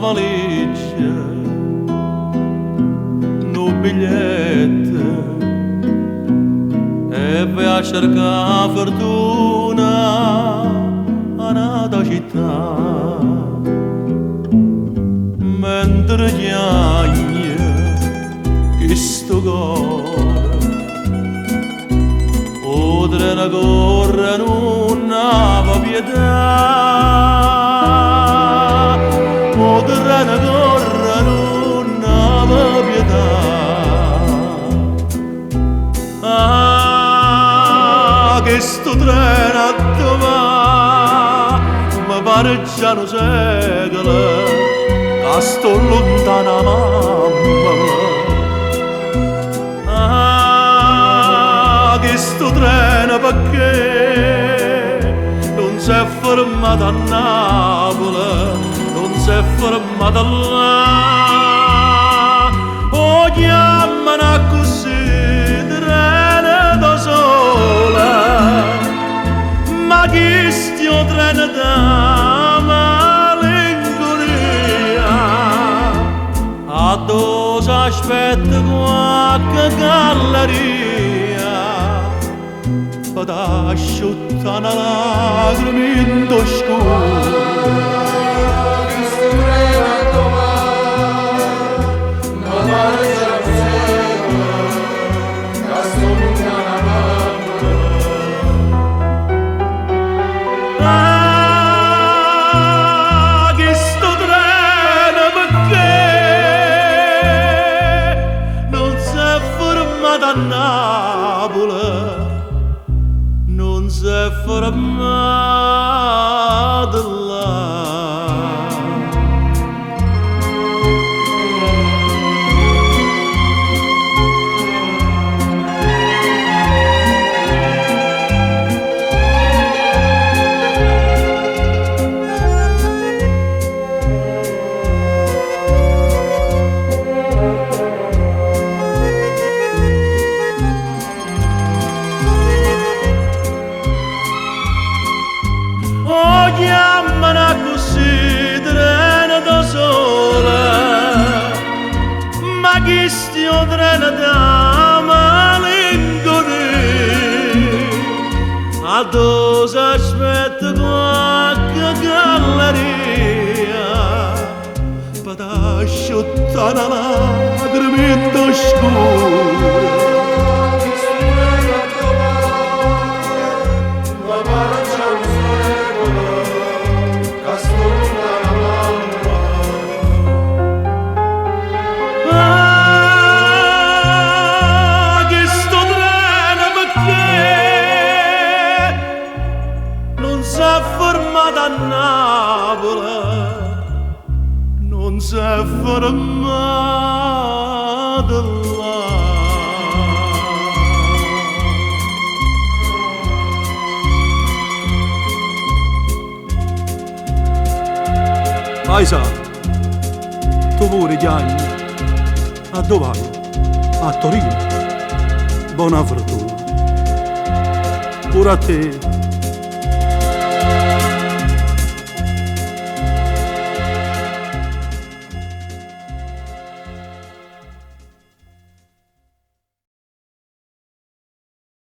valigia, un biglietto e vai a cercare fortuna a un'altra città. Mentre chiagna questo cuore, o treno corre non ha pietà, o treno corre non ha pietà. Ah, questo treno a dove mi pare già un secolo, che sto lontana mamma. Ah, questo treno perché non si è fermato a Napoli, non si è fermato là. Oh, chiamano così treno da sola, ma questo treno da aspetta qualche galleria per asciuttare una lacrima in scuro. Questo treno a domani, ma pare già un secolo, che sto lontana mamma. Ah, questo treno perché a Napoli non si è fermato là. Chiamano così treno da sola, ma chi stia treno da malinconia, a dove aspetta qualche galleria per asciuttare una lacrima in scuro. A Napoli non si è fermato là. Paisa, tu pure chiami, a dove vai? A Torino, buona fortuna, pure a te.